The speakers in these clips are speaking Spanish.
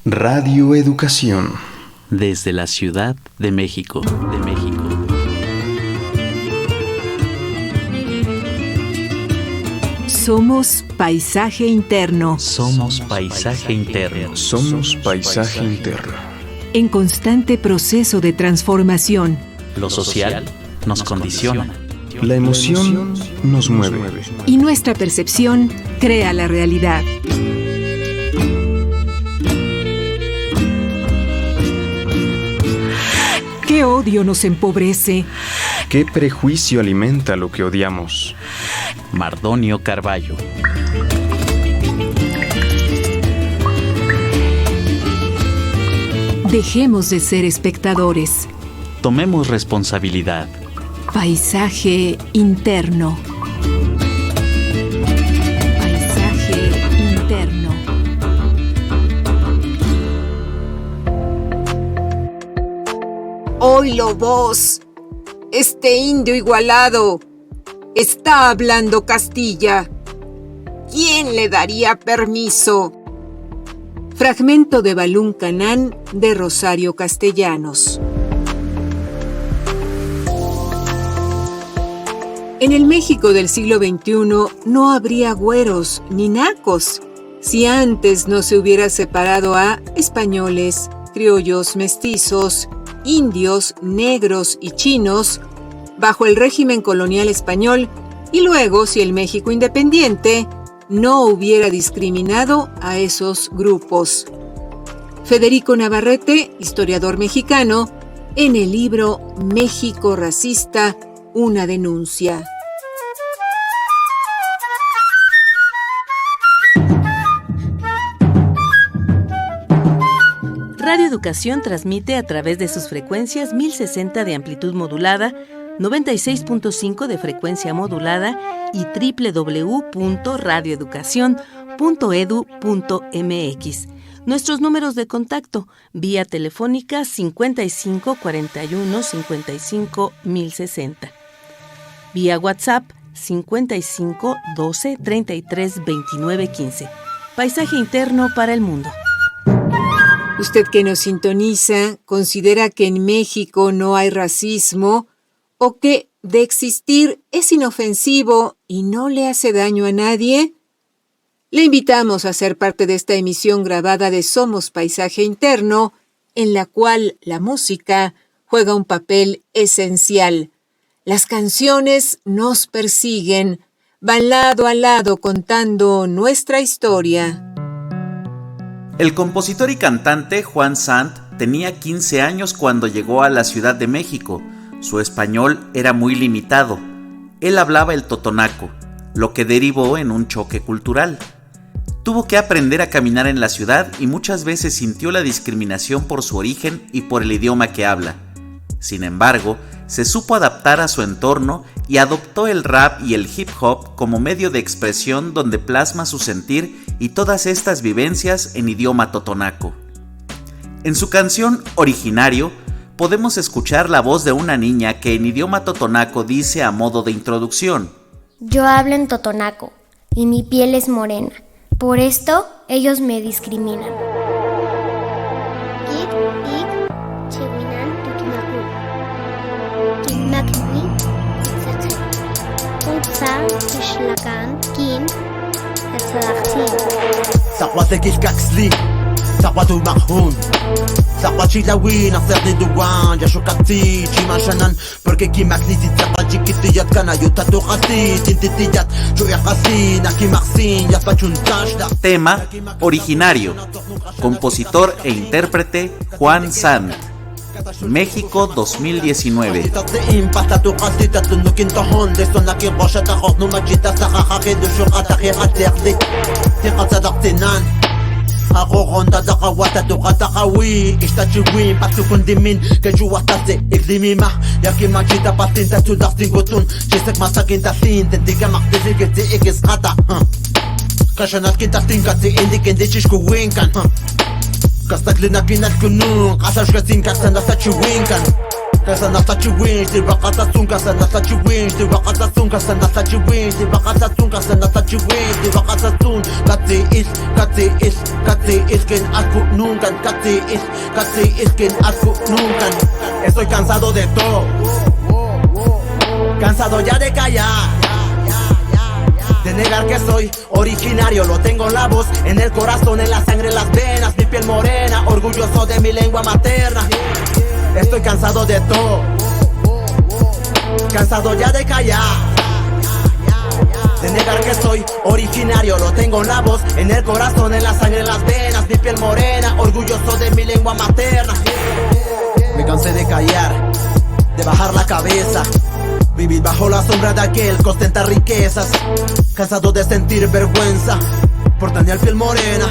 Radio Educación. Desde la Ciudad de México. Somos paisaje interno. Somos paisaje interno. Somos paisaje interno. En constante proceso de transformación. Lo social nos condiciona. La emoción nos mueve. Y nuestra percepción crea la realidad. ¿Qué odio nos empobrece? ¿Qué prejuicio alimenta lo que odiamos? Mardonio Carballo. Dejemos de ser espectadores. Tomemos responsabilidad. Paisaje interno. Paisaje interno. Oílo vos, este indio igualado está hablando Castilla. ¿Quién le daría permiso? Fragmento de Balún Canán de Rosario Castellanos. En el México del siglo XXI no habría güeros ni nacos si antes no se hubiera separado a españoles, criollos, mestizos, indios, negros y chinos bajo el régimen colonial español, y luego si el México independiente no hubiera discriminado a esos grupos. Federico Navarrete, historiador mexicano, en el libro México racista, una denuncia. Radio Educación transmite a través de sus frecuencias 1060 de amplitud modulada, 96.5 de frecuencia modulada y www.radioeducacion.edu.mx. Nuestros números de contacto: vía telefónica 55 41 55 1060. Vía WhatsApp 55 12 33 29 15. Paisaje interno para el mundo. Usted que nos sintoniza, ¿considera que en México no hay racismo o que de existir es inofensivo y no le hace daño a nadie? Le invitamos a ser parte de esta emisión grabada de Somos Paisaje Interno, en la cual la música juega un papel esencial. Las canciones nos persiguen, van lado a lado contando nuestra historia. El compositor y cantante Juan Sant tenía 15 años cuando llegó a la Ciudad de México. Su español era muy limitado. Él hablaba el totonaco, lo que derivó en un choque cultural. Tuvo que aprender a caminar en la ciudad y muchas veces sintió la discriminación por su origen y por el idioma que habla. Sin embargo, se supo adaptar a su entorno y adoptó el rap y el hip hop como medio de expresión donde plasma su sentir y todas estas vivencias en idioma totonaco. En su canción Originario podemos escuchar la voz de una niña que en idioma totonaco dice a modo de introducción: yo hablo en totonaco y mi piel es morena, por esto ellos me discriminan. Saquatek Kaxli, Saquatu Mahun, Saquachilawi, Nasser de Douan, Yashokati, Chimachanan, porque Kimakli, Saquachikitiyat, Kanayutatu Hasi, Tintitiyat, Chuyahasi, Nakimarsin, Yaspachuntash. Tema Originario. Compositor e intérprete Juan Sant. México 2019. Kastak lina kinat kunung, kasar shkatin kaksan da sachi winkan. Kasanasa chiwin, si bakata sun, kasanasa chiwin, si bakata sun, kasanasa chiwin, si bakata sun, kasanasa chiwin, si bakata sun. Kati is, quien asco nunca, kati is, quien asco nunca. Estoy cansado de todo, cansado ya de callar, de negar que soy originario. Lo tengo en la voz, en el corazón, en la sangre, en las venas. Mi piel morena, orgulloso de mi lengua materna. Estoy cansado de todo, cansado ya de callar, de negar que soy originario. Lo tengo en la voz, en el corazón, en la sangre, en las venas. Mi piel morena, orgulloso de mi lengua materna. Me cansé de callar, de bajar la cabeza, vivir bajo la sombra de aquel que ostenta riquezas. Cansado de sentir vergüenza por tener piel morena,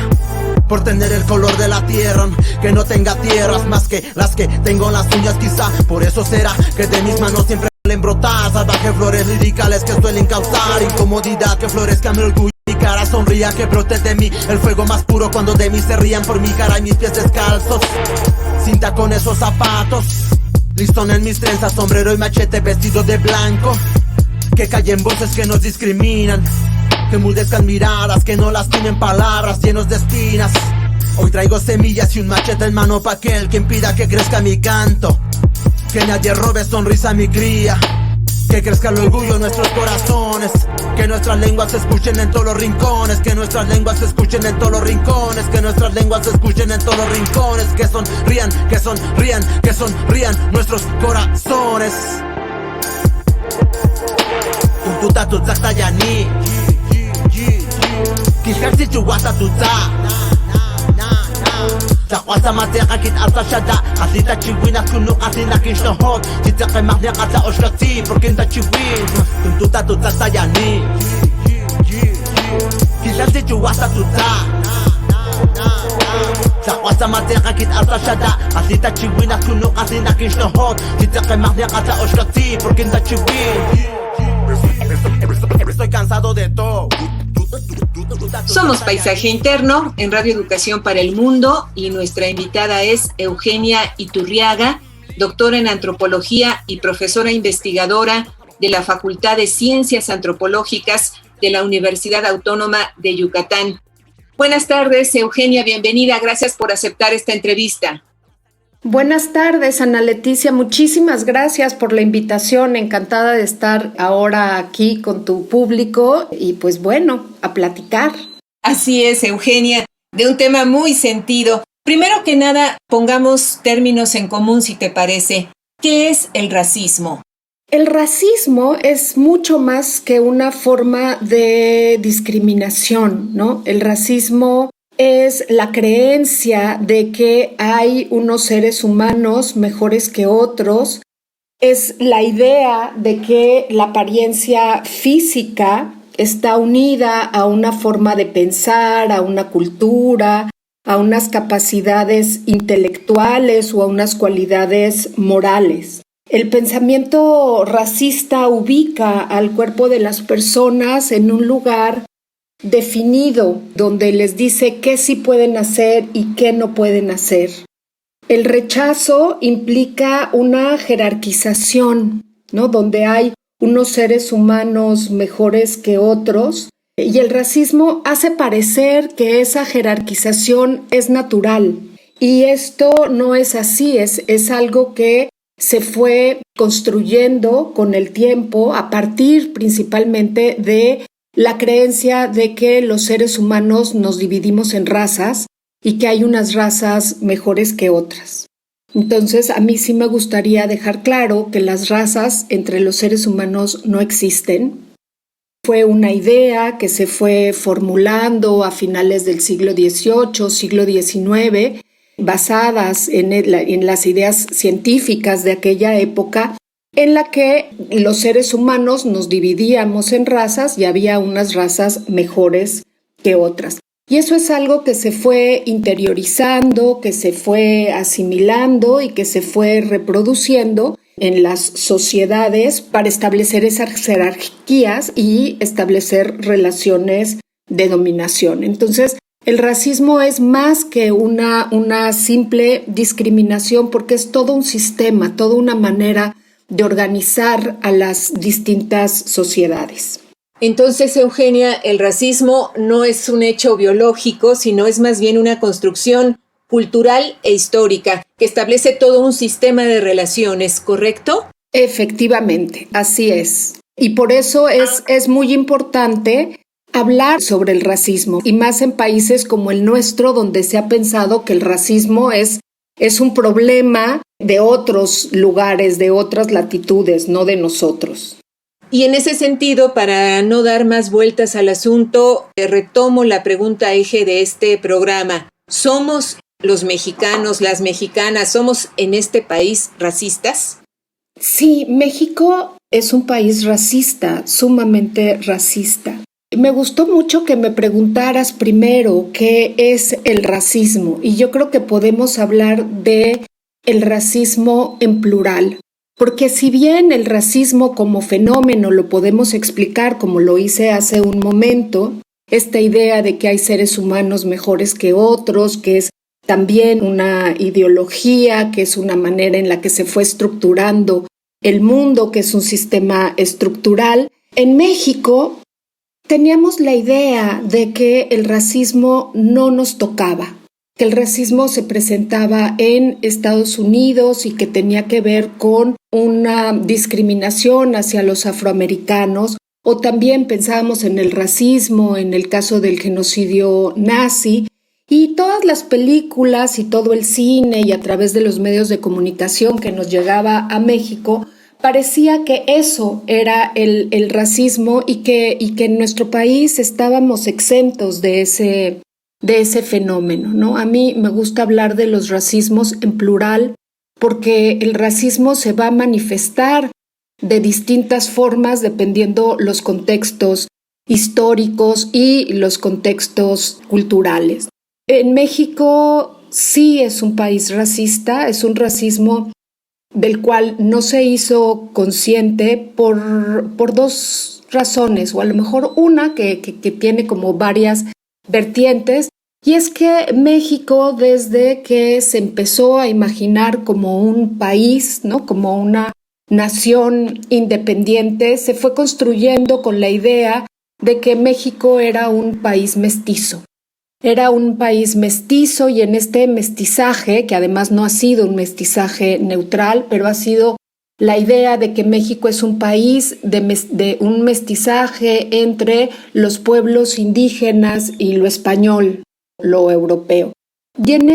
por tener el color de la tierra. Que no tenga tierras más que las que tengo en las uñas, quizá. Por eso será que de mis manos siempre suelen brotar salvajes flores liricales que suelen causar incomodidad. Que florezca mi orgullo, mi cara sonría, que brote de mí el fuego más puro cuando de mí se rían por mi cara y mis pies descalzos, cinta con esos zapatos, listón en mis trenzas, sombrero y machete, vestido de blanco. Que callen voces que nos discriminan, que mudezcan miradas, que no lastimen palabras llenos de espinas. Hoy traigo semillas y un machete en mano pa' aquel que impida que crezca mi canto, que nadie robe sonrisa a mi cría, que crezca el orgullo en nuestros corazones, que nuestras lenguas se escuchen en todos los rincones, que nuestras lenguas se escuchen en todos los rincones, que nuestras lenguas se escuchen en todos los rincones, que sonrían nuestros corazones. Tuntuta tutzakta yani, kishkaksi chuwasa tutsa, Takwasa mateka kit ata shada, asita chiwina kunu asina kishnohot, sitake magnia kata oshlati, porkinta chiwin, tuntuta tutzakta yani, kishkaksi chuwasa tutsa, Takwasa mateka kit ata shada, asita chiwina kunu asina kishnohot, sitake magnia kata oshlati, porkinta chiwin. Estoy cansado de todo. Somos Paisaje Interno en Radio Educación para el Mundo y nuestra invitada es Eugenia Iturriaga, doctora en antropología y profesora investigadora de la Facultad de Ciencias Antropológicas de la Universidad Autónoma de Yucatán. Buenas tardes, Eugenia, bienvenida. Gracias por aceptar esta entrevista. Buenas tardes, Ana Leticia. Muchísimas gracias por la invitación. Encantada de estar ahora aquí con tu público y pues bueno, a platicar. Así es, Eugenia, de un tema muy sentido. Primero que nada, pongamos términos en común, si te parece. ¿Qué es el racismo? El racismo es mucho más que una forma de discriminación, ¿no? El racismo es la creencia de que hay unos seres humanos mejores que otros, es la idea de que la apariencia física está unida a una forma de pensar, a una cultura, a unas capacidades intelectuales o a unas cualidades morales. El pensamiento racista ubica al cuerpo de las personas en un lugar definido, donde les dice qué sí pueden hacer y qué no pueden hacer. El rechazo implica una jerarquización, ¿no? Donde hay unos seres humanos mejores que otros, y el racismo hace parecer que esa jerarquización es natural. Y esto no es así, es algo que se fue construyendo con el tiempo a partir principalmente de la creencia de que los seres humanos nos dividimos en razas y que hay unas razas mejores que otras. Entonces, a mí sí me gustaría dejar claro que las razas entre los seres humanos no existen. Fue una idea que se fue formulando a finales del siglo XVIII, siglo XIX, basadas en las ideas científicas de aquella época, en la que los seres humanos nos dividíamos en razas y había unas razas mejores que otras. Y eso es algo que se fue interiorizando, que se fue asimilando y que se fue reproduciendo en las sociedades para establecer esas jerarquías y establecer relaciones de dominación. Entonces, El racismo es más que una simple discriminación, porque es todo un sistema, toda una manera de organizar a las distintas sociedades. Entonces, Eugenia, el racismo no es un hecho biológico, sino es más bien una construcción cultural e histórica que establece todo un sistema de relaciones, ¿correcto? Efectivamente, así es. Y por eso es muy importante hablar sobre el racismo, y más en países como el nuestro, donde se ha pensado que el racismo es un problema de otros lugares, de otras latitudes, no de nosotros. Y en ese sentido, para no dar más vueltas al asunto, retomo la pregunta eje de este programa. ¿Somos los mexicanos, las mexicanas, somos en este país racistas? Sí, México es un país racista, sumamente racista. Me gustó mucho que me preguntaras primero qué es el racismo, y yo creo que podemos hablar de el racismo en plural. Porque si bien el racismo como fenómeno lo podemos explicar como lo hice hace un momento, esta idea de que hay seres humanos mejores que otros, que es también una ideología, que es una manera en la que se fue estructurando el mundo, que es un sistema estructural, en México teníamos la idea de que el racismo no nos tocaba, que el racismo se presentaba en Estados Unidos y que tenía que ver con una discriminación hacia los afroamericanos, o también pensábamos en el racismo en el caso del genocidio nazi, y todas las películas y todo el cine y a través de los medios de comunicación que nos llegaba a México, parecía que eso era el racismo y que en nuestro país estábamos exentos de ese fenómeno, ¿no? A mí me gusta hablar de los racismos en plural porque el racismo se va a manifestar de distintas formas dependiendo los contextos históricos y los contextos culturales. En México sí es un país racista, es un racismo del cual no se hizo consciente por dos razones, o a lo mejor una que tiene como varias vertientes, y es que México, desde que se empezó a imaginar como un país, ¿no?, como una nación independiente, se fue construyendo con la idea de que México era un país mestizo. Era un país mestizo, y en este mestizaje, que además no ha sido un mestizaje neutral, pero ha sido la idea de que México es un país de un mestizaje entre los pueblos indígenas y lo español, lo europeo. Y en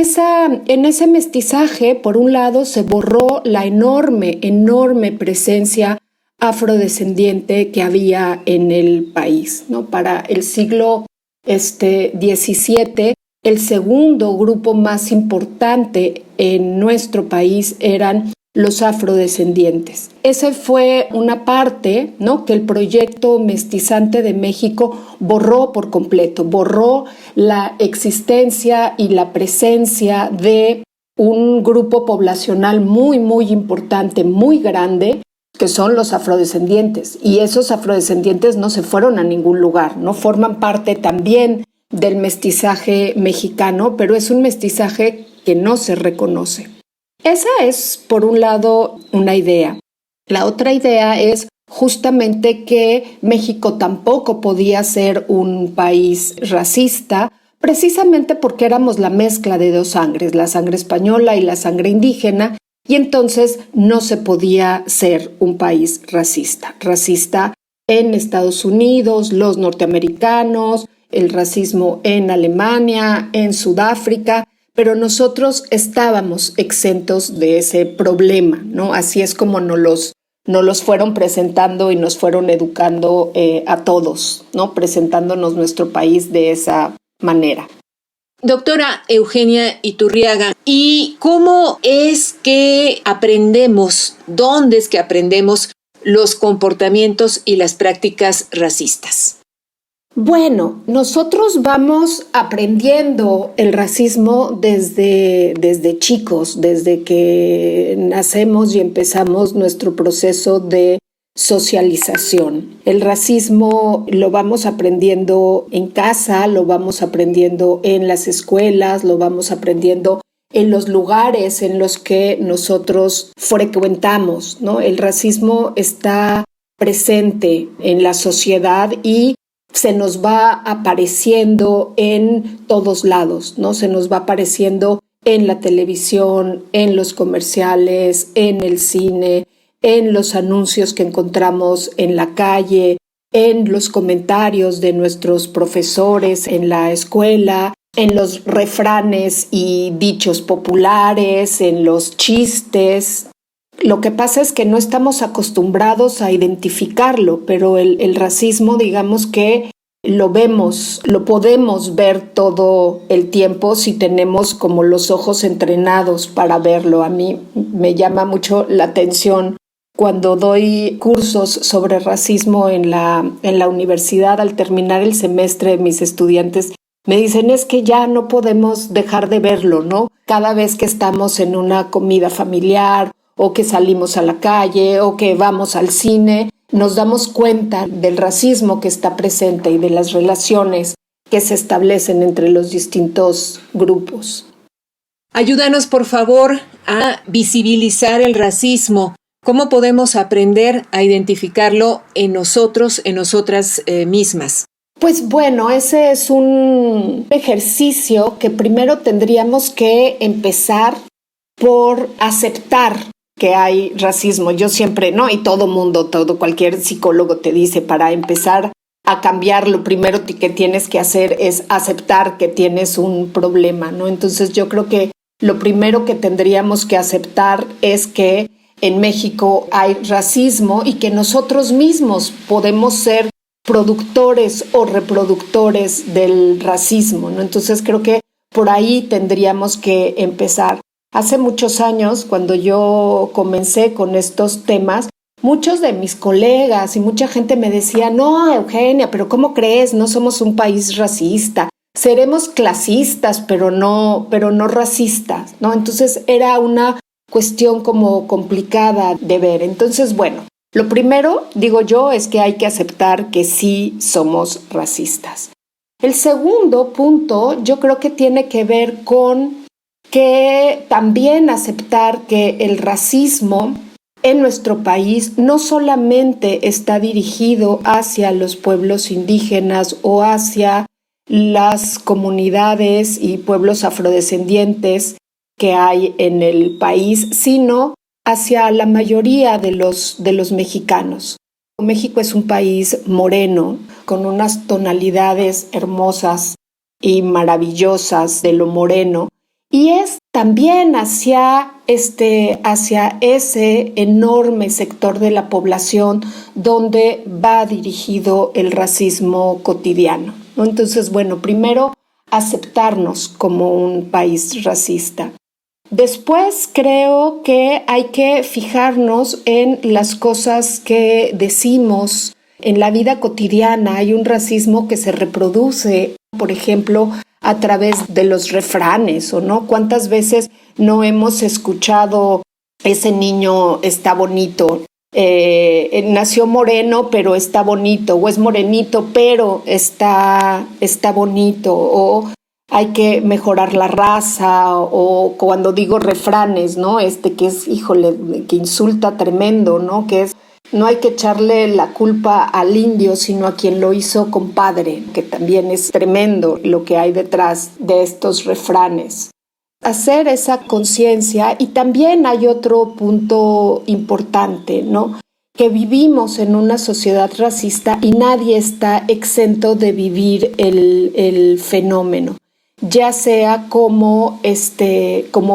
ese mestizaje, por un lado, se borró la enorme presencia afrodescendiente que había en el país, ¿no? Para el siglo XVII, el segundo grupo más importante en nuestro país eran los afrodescendientes. Esa fue una parte, ¿no?, que el proyecto mestizante de México borró por completo, borró la existencia y la presencia de un grupo poblacional muy, muy importante, muy grande, que son los afrodescendientes. Y esos afrodescendientes no se fueron a ningún lugar, no forman parte también del mestizaje mexicano, pero es un mestizaje que no se reconoce. Esa es, por un lado, una idea. La otra idea es justamente que México tampoco podía ser un país racista, precisamente porque éramos la mezcla de dos sangres, la sangre española y la sangre indígena, y entonces no se podía ser un país racista. Racista en Estados Unidos, los norteamericanos, el racismo en Alemania, en Sudáfrica, pero nosotros estábamos exentos de ese problema, ¿no? Así es como nos los fueron presentando y nos fueron educando a todos, ¿no? Presentándonos nuestro país de esa manera. Doctora Eugenia Iturriaga, ¿y cómo es que aprendemos, dónde es que aprendemos los comportamientos y las prácticas racistas? Bueno, nosotros vamos aprendiendo el racismo desde chicos, desde que nacemos y empezamos nuestro proceso de socialización. El racismo lo vamos aprendiendo en casa, lo vamos aprendiendo en las escuelas, lo vamos aprendiendo en los lugares en los que nosotros frecuentamos, ¿no? El racismo está presente en la sociedad y se nos va apareciendo en todos lados, ¿no? Se nos va apareciendo en la televisión, en los comerciales, en el cine, en los anuncios que encontramos en la calle, en los comentarios de nuestros profesores en la escuela, en los refranes y dichos populares, en los chistes. Lo que pasa es que no estamos acostumbrados a identificarlo, pero el racismo, digamos que lo vemos, lo podemos ver todo el tiempo si tenemos como los ojos entrenados para verlo. A mí me llama mucho la atención cuando doy cursos sobre racismo en la universidad. Al terminar el semestre, mis estudiantes me dicen, es que ya no podemos dejar de verlo, ¿no? Cada vez que estamos en una comida familiar o que salimos a la calle o que vamos al cine, nos damos cuenta del racismo que está presente y de las relaciones que se establecen entre los distintos grupos. Ayúdanos, por favor, a visibilizar el racismo. ¿Cómo podemos aprender a identificarlo en nosotros, en nosotras mismas? Pues bueno, ese es un ejercicio que primero tendríamos que empezar por aceptar que hay racismo. Yo siempre, ¿no? Y cualquier psicólogo te dice, para empezar a cambiar, lo primero que tienes que hacer es aceptar que tienes un problema, ¿no? Entonces yo creo que lo primero que tendríamos que aceptar es que en México hay racismo y que nosotros mismos podemos ser productores o reproductores del racismo, ¿no? Entonces creo que por ahí tendríamos que empezar. Hace muchos años, cuando yo comencé con estos temas, muchos de mis colegas y mucha gente me decía, no, Eugenia, pero ¿cómo crees? No somos un país racista. Seremos clasistas, pero no racistas, ¿no? Entonces era una cuestión como complicada de ver. Entonces, bueno, lo primero, digo yo, es que hay que aceptar que sí somos racistas. El segundo punto, yo creo que tiene que ver con que también aceptar que el racismo en nuestro país no solamente está dirigido hacia los pueblos indígenas o hacia las comunidades y pueblos afrodescendientes que hay en el país, sino hacia la mayoría de los mexicanos. México es un país moreno, con unas tonalidades hermosas y maravillosas de lo moreno, y es también hacia ese enorme sector de la población donde va dirigido el racismo cotidiano, ¿no? Entonces, bueno, primero aceptarnos como un país racista. Después creo que hay que fijarnos en las cosas que decimos en la vida cotidiana. Hay un racismo que se reproduce, por ejemplo, a través de los refranes, ¿o no? ¿Cuántas veces no hemos escuchado ese niño está bonito? Nació moreno, pero está bonito, o es morenito, pero está bonito, o hay que mejorar la raza, o cuando digo refranes, ¿no? Que es, híjole, que insulta tremendo, ¿no? Que es, no hay que echarle la culpa al indio, sino a quien lo hizo compadre, que también es tremendo lo que hay detrás de estos refranes. Hacer esa conciencia. Y también hay otro punto importante, ¿no? Que vivimos en una sociedad racista y nadie está exento de vivir el fenómeno, ya sea como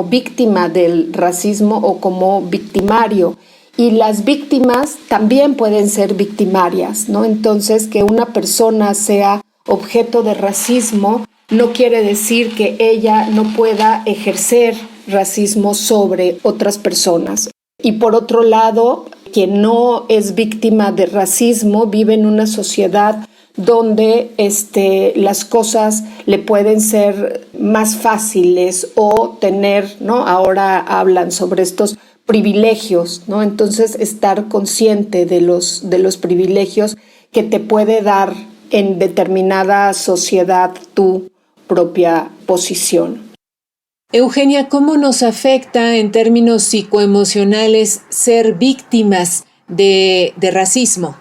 víctima del racismo o como victimario. Y las víctimas también pueden ser victimarias, ¿no? Entonces, que una persona sea objeto de racismo no quiere decir que ella no pueda ejercer racismo sobre otras personas. Y por otro lado, quien no es víctima de racismo vive en una sociedad donde las cosas le pueden ser más fáciles o tener, ¿no? Ahora hablan sobre estos privilegios, ¿no? Entonces, estar consciente de los privilegios que te puede dar en determinada sociedad tu propia posición. Eugenia, ¿cómo nos afecta en términos psicoemocionales ser víctimas de racismo?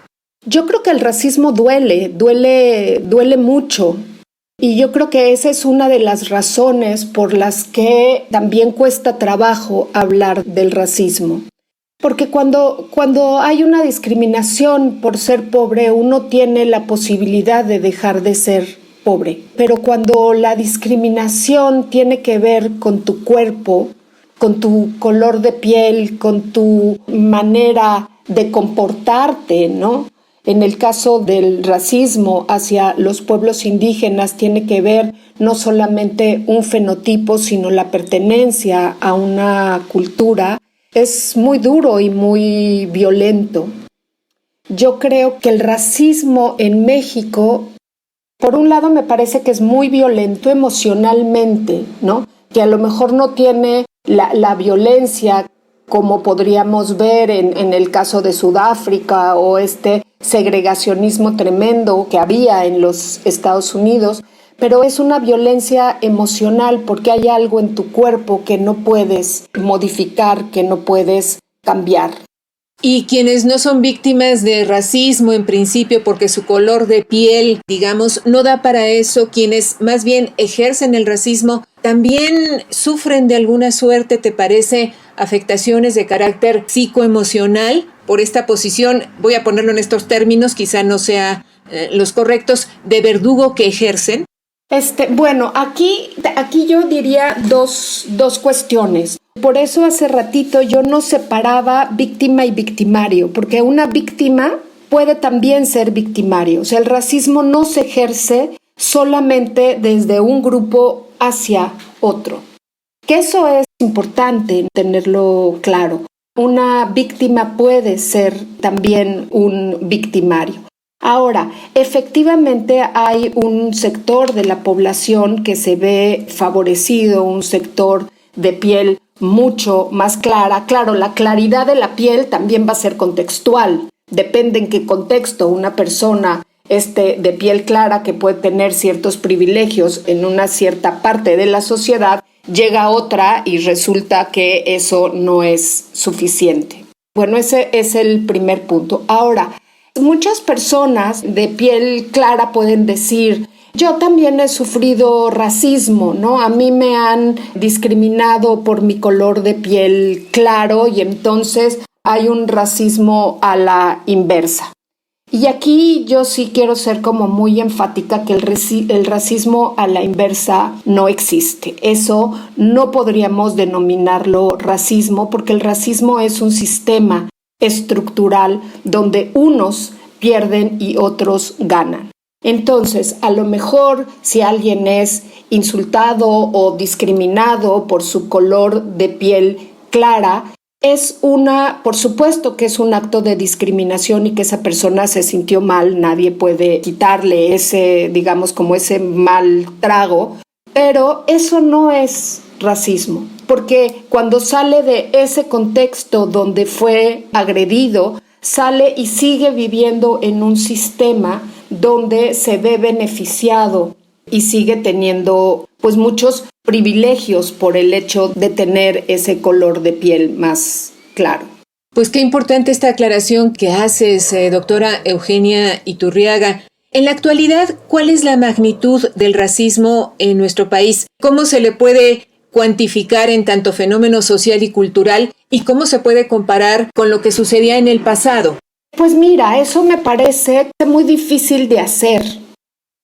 Yo creo que el racismo duele mucho. Y yo creo que esa es una de las razones por las que también cuesta trabajo hablar del racismo. Porque cuando hay una discriminación por ser pobre, uno tiene la posibilidad de dejar de ser pobre. Pero cuando la discriminación tiene que ver con tu cuerpo, con tu color de piel, con tu manera de comportarte, ¿no? En el caso del racismo hacia los pueblos indígenas tiene que ver no solamente un fenotipo, sino la pertenencia a una cultura. Es muy duro y muy violento. Yo creo que el racismo en México, por un lado, me parece que es muy violento emocionalmente, ¿no? Que a lo mejor no tiene la violencia como podríamos ver en el caso de Sudáfrica o este segregacionismo tremendo que había en los Estados Unidos, pero es una violencia emocional porque hay algo en tu cuerpo que no puedes modificar, que no puedes cambiar. Y quienes no son víctimas de racismo en principio porque su color de piel, digamos, no da para eso, quienes más bien ejercen el racismo, ¿también sufren de alguna suerte, te parece, afectaciones de carácter psicoemocional por esta posición, voy a ponerlo en estos términos, quizá no sea los correctos, de verdugo que ejercen? Bueno, aquí yo diría dos cuestiones. Por eso hace ratito yo no separaba víctima y victimario, porque una víctima puede también ser victimario. O sea, el racismo no se ejerce solamente desde un grupo hacia otro. Que eso es importante tenerlo claro. Una víctima puede ser también un victimario. Ahora, efectivamente hay un sector de la población que se ve favorecido, un sector de piel mucho más clara. Claro, la claridad de la piel también va a ser contextual. Depende en qué contexto una persona de piel clara que puede tener ciertos privilegios en una cierta parte de la sociedad, llega a otra y resulta que eso no es suficiente. Bueno, ese es el primer punto. Ahora, muchas personas de piel clara pueden decir, yo también he sufrido racismo, ¿no? A mí me han discriminado por mi color de piel claro y entonces hay un racismo a la inversa. Y aquí yo sí quiero ser como muy enfática que el racismo a la inversa no existe. Eso no podríamos denominarlo racismo porque el racismo es un sistema estructural donde unos pierden y otros ganan. Entonces, a lo mejor si alguien es insultado o discriminado por su color de piel clara, por supuesto que es un acto de discriminación y que esa persona se sintió mal, nadie puede quitarle ese mal trago, pero eso no es racismo, porque cuando sale de ese contexto donde fue agredido, sale y sigue viviendo en un sistema donde se ve beneficiado y sigue teniendo muchos privilegios por el hecho de tener ese color de piel más claro. Pues qué importante esta aclaración que haces, doctora Eugenia Iturriaga. En la actualidad, ¿cuál es la magnitud del racismo en nuestro país? ¿Cómo se le puede cuantificar en tanto fenómeno social y cultural? ¿Y cómo se puede comparar con lo que sucedía en el pasado? Pues mira, eso me parece muy difícil de hacer.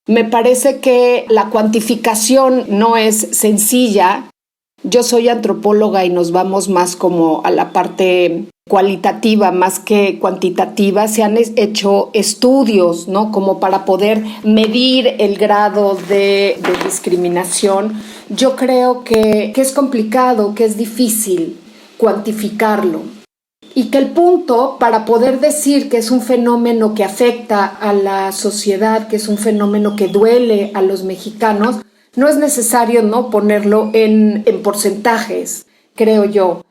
Me parece que la cuantificación no es sencilla. Yo soy antropóloga y nos vamos más como a la parte cualitativa más que cuantitativa. Se han hecho estudios, ¿no? Como para poder medir el grado de discriminación. Yo creo que es complicado, que es difícil cuantificarlo. Y que el punto para poder decir que es un fenómeno que afecta a la sociedad, que es un fenómeno que duele a los mexicanos, no es necesario no ponerlo en porcentajes, creo yo.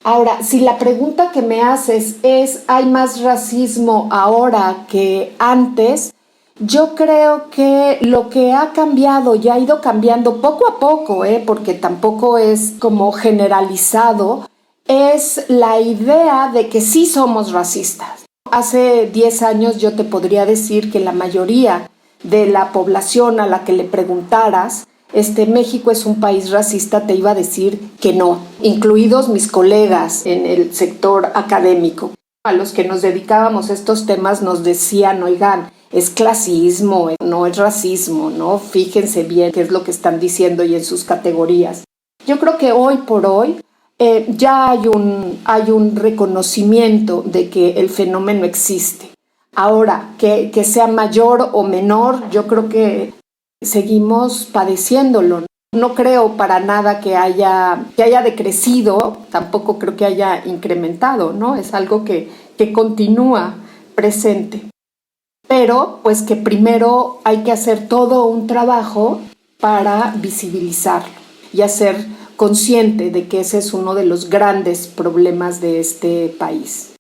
Ahora, si la pregunta que me haces es, ¿hay más racismo ahora que antes? Yo creo que lo que ha cambiado y ha ido cambiando poco a poco, porque tampoco es como generalizado, es la idea de que sí somos racistas. Hace 10 años yo te podría decir que la mayoría de la población a la que le preguntaras, México es un país racista, te iba a decir que no, incluidos mis colegas en el sector académico. A los que nos dedicábamos a estos temas nos decían, oigan, es clasismo, no es racismo, ¿no? Fíjense bien qué es lo que están diciendo y en sus categorías. Yo creo que hoy por hoy ya hay un reconocimiento de que el fenómeno existe. Ahora, que sea mayor o menor, yo creo que seguimos padeciéndolo. No creo para nada que haya decrecido, tampoco creo que haya incrementado, ¿no? Es algo que continúa presente. Pero, pues que primero hay que hacer todo un trabajo para visibilizarlo y hacer consciente de que ese es uno de los grandes problemas de este país.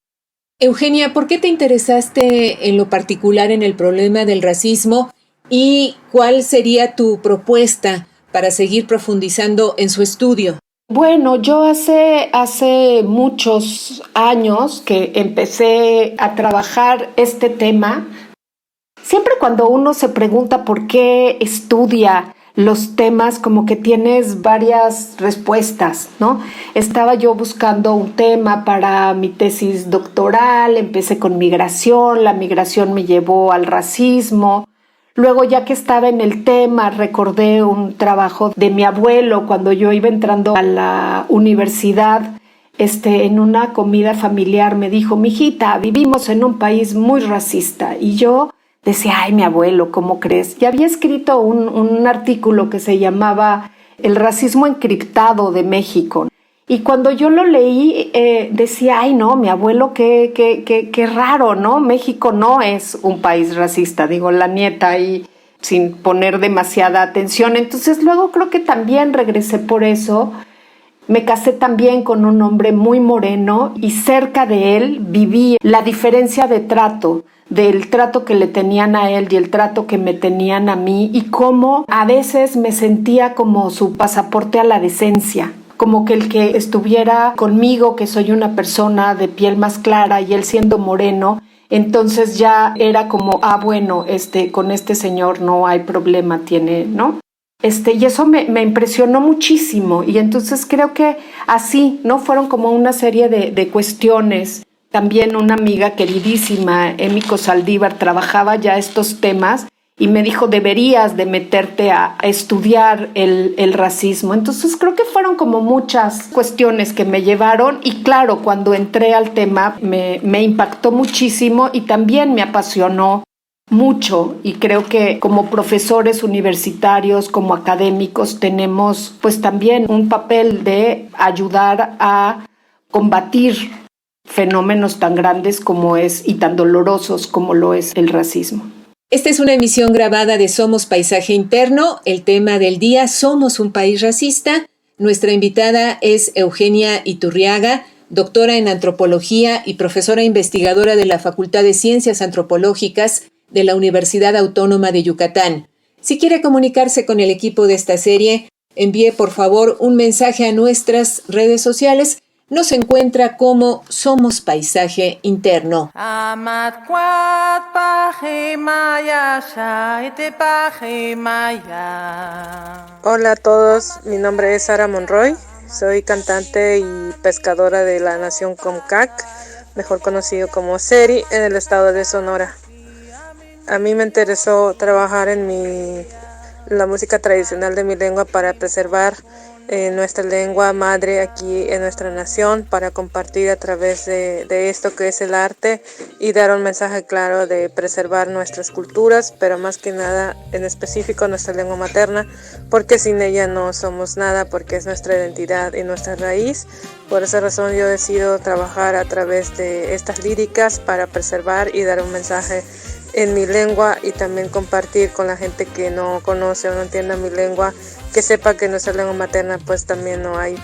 Eugenia, ¿por qué te interesaste en lo particular en el problema del racismo y cuál sería tu propuesta para seguir profundizando en su estudio? Bueno, yo hace muchos años que empecé a trabajar este tema. Siempre cuando uno se pregunta por qué estudia los temas, como que tienes varias respuestas, ¿no? Estaba yo buscando un tema para mi tesis doctoral, empecé con migración, la migración me llevó al racismo. Luego, ya que estaba en el tema, recordé un trabajo de mi abuelo cuando yo iba entrando a la universidad. En una comida familiar me dijo, mijita, vivimos en un país muy racista. Y yo decía, ay, mi abuelo, ¿cómo crees? Y había escrito un artículo que se llamaba El racismo encriptado de México. Y cuando yo lo leí, decía, ay, no, mi abuelo, qué raro, ¿no? México no es un país racista, digo, la nieta ahí sin poner demasiada atención. Entonces luego creo que también regresé por eso. Me casé también con un hombre muy moreno y cerca de él viví la diferencia de trato, del trato que le tenían a él y el trato que me tenían a mí, y cómo a veces me sentía como su pasaporte a la decencia, como que el que estuviera conmigo, que soy una persona de piel más clara y él siendo moreno, entonces ya era como, bueno, con este señor no hay problema, tiene, ¿no? Y eso me impresionó muchísimo, y entonces creo que así, ¿no? Fueron como una serie de cuestiones. También una amiga queridísima, Emiko Saldívar, trabajaba ya estos temas y me dijo, deberías de meterte a estudiar el racismo. Entonces creo que fueron como muchas cuestiones que me llevaron, y claro, cuando entré al tema me impactó muchísimo y también me apasionó mucho, y creo que como profesores universitarios, como académicos, tenemos pues también un papel de ayudar a combatir fenómenos tan grandes como es y tan dolorosos como lo es el racismo. Esta es una emisión grabada de Somos Paisaje Interno. El tema del día, ¿somos un país racista? Nuestra invitada es Eugenia Iturriaga, doctora en antropología y profesora investigadora de la Facultad de Ciencias Antropológicas de la Universidad Autónoma de Yucatán. Si quiere comunicarse con el equipo de esta serie, envíe por favor un mensaje a nuestras redes sociales. Nos encuentra como Somos Paisaje Interno. Hola a todos, mi nombre es Sara Monroy, soy cantante y pescadora de la nación Comcac, mejor conocido como Seri, en el estado de Sonora. A mí me interesó trabajar en la música tradicional de mi lengua para preservar nuestra lengua madre aquí en nuestra nación, para compartir a través de esto que es el arte y dar un mensaje claro de preservar nuestras culturas, pero más que nada en específico nuestra lengua materna, porque sin ella no somos nada, porque es nuestra identidad y nuestra raíz. Por esa razón yo decido trabajar a través de estas líricas para preservar y dar un mensaje en mi lengua, y también compartir con la gente que no conoce o no entienda mi lengua, que sepa que en nuestra lengua materna pues también no hay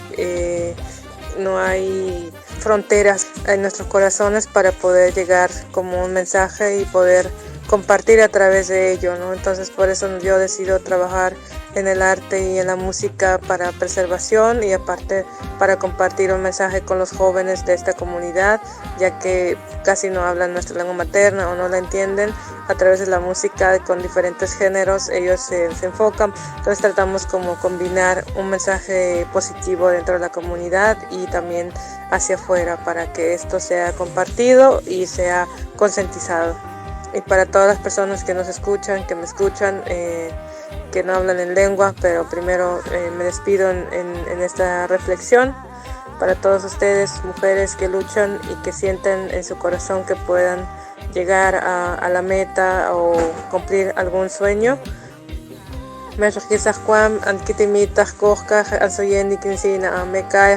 no hay fronteras en nuestros corazones para poder llegar como un mensaje y poder compartir a través de ello, ¿no? Entonces por eso yo decido trabajar en el arte y en la música para preservación y aparte para compartir un mensaje con los jóvenes de esta comunidad, ya que casi no hablan nuestra lengua materna o no la entienden. A través de la música con diferentes géneros ellos se enfocan, entonces tratamos como combinar un mensaje positivo dentro de la comunidad y también hacia afuera para que esto sea compartido y sea concientizado. Y para todas las personas que nos escuchan, que me escuchan, que no hablan en lengua, pero primero me despido en esta reflexión. Para todos ustedes, mujeres que luchan y que sienten en su corazón que puedan llegar a la meta o cumplir algún sueño. Mesakisakwan ankitimita kohka ansoyendi kinsina mekai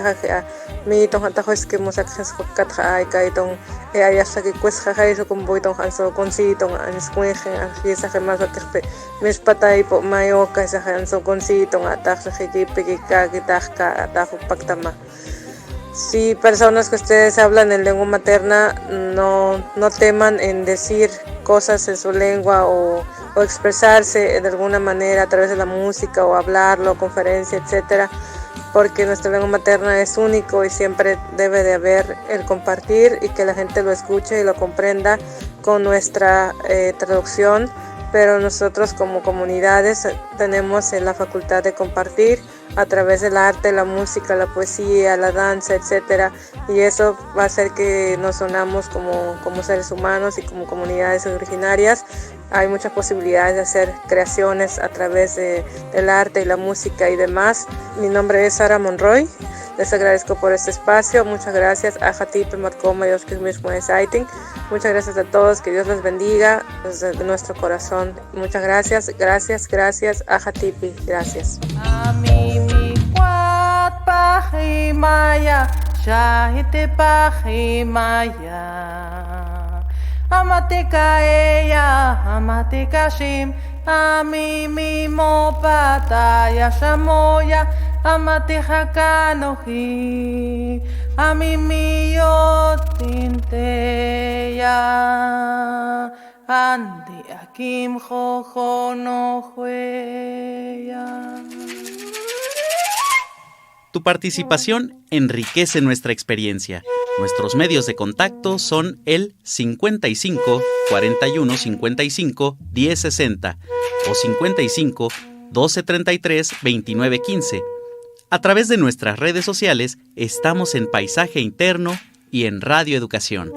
mi ton hatajo que mosakhes kokatha ay kaiton ayasa que cuesta jaiso con boiton hanso consito ansqueje anjisa gemasakpe mispatay po mayoka esa hanso consito ataxa jipe que kagitaka atajo pactama. Si personas que ustedes hablan en lengua materna, no teman en decir cosas en su lengua o expresarse de alguna manera a través de la música o hablarlo, conferencia, etcétera, porque nuestra lengua materna es único y siempre debe de haber el compartir y que la gente lo escuche y lo comprenda con nuestra traducción, pero nosotros como comunidades tenemos la facultad de compartir a través del arte, la música, la poesía, la danza, etcétera, y eso va a hacer que nos unamos como seres humanos y como comunidades originarias. Hay muchas posibilidades de hacer creaciones a través del arte y la música y demás. Mi nombre es Sara Monroy. Les agradezco por este espacio. Muchas gracias a Jatipe Matkoma, Dios que es mismo exciting. Muchas gracias a todos. Que Dios les bendiga desde nuestro corazón. Muchas gracias, gracias, gracias a Jatipe. Gracias. Amatika ella, amatika shim, ami mi mo pataya shamoya, amatiha kanohi, ami mi yotinteya, andi akim jojo no jueya. Tu participación enriquece nuestra experiencia. Nuestros medios de contacto son el 55 41 55 10 60 o 55 12 33 29 15. A través de nuestras redes sociales estamos en Paisaje Interno y en Radio Educación.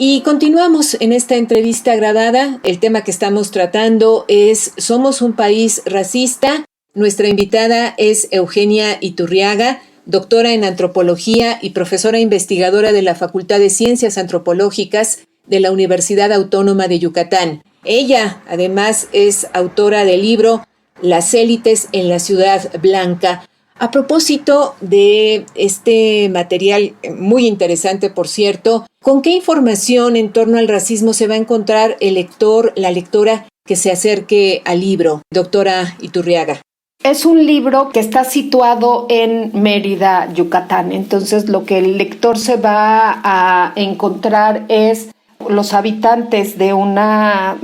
Y continuamos en esta entrevista gradada. El tema que estamos tratando es ¿Somos un país racista? Nuestra invitada es Eugenia Iturriaga, doctora en antropología y profesora investigadora de la Facultad de Ciencias Antropológicas de la Universidad Autónoma de Yucatán. Ella, además, es autora del libro Las élites en la Ciudad Blanca. A propósito de este material muy interesante, por cierto, ¿con qué información en torno al racismo se va a encontrar el lector, la lectora que se acerque al libro, doctora Iturriaga? Es un libro que está situado en Mérida, Yucatán. Entonces, lo que el lector se va a encontrar es los habitantes de una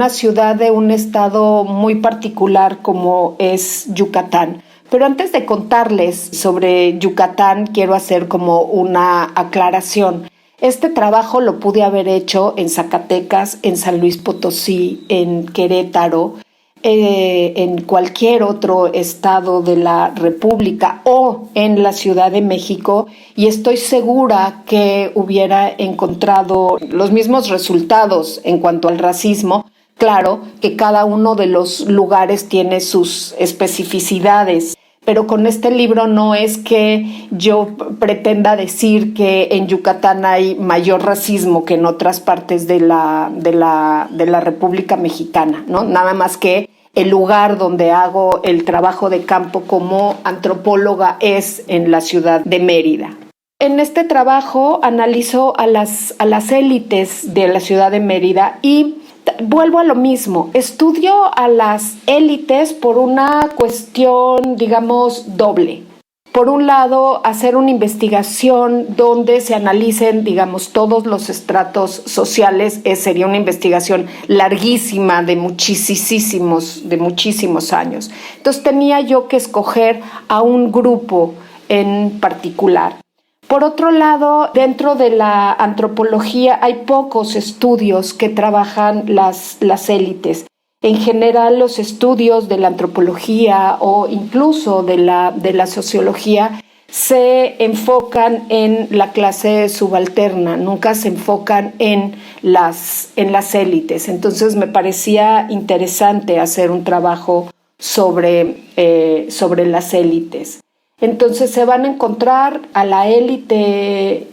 ciudad, de un estado muy particular como es Yucatán. Pero antes de contarles sobre Yucatán, quiero hacer como una aclaración. Este trabajo lo pude haber hecho en Zacatecas, en San Luis Potosí, en Querétaro, en cualquier otro estado de la República o en la Ciudad de México, y estoy segura que hubiera encontrado los mismos resultados en cuanto al racismo. Claro que cada uno de los lugares tiene sus especificidades, pero con este libro no es que yo pretenda decir que en Yucatán hay mayor racismo que en otras partes de la República Mexicana, ¿no? Nada más que el lugar donde hago el trabajo de campo como antropóloga es en la ciudad de Mérida. En este trabajo analizo a las élites de la ciudad de Mérida y vuelvo a lo mismo, estudio a las élites por una cuestión, digamos, doble. Por un lado, hacer una investigación donde se analicen, digamos, todos los estratos sociales. Sería una investigación larguísima de muchísimos años. Entonces tenía yo que escoger a un grupo en particular. Por otro lado, dentro de la antropología hay pocos estudios que trabajan las élites. En general, los estudios de la antropología o incluso de la sociología se enfocan en la clase subalterna, nunca se enfocan en las élites. Entonces me parecía interesante hacer un trabajo sobre las élites. Entonces se van a encontrar a la élite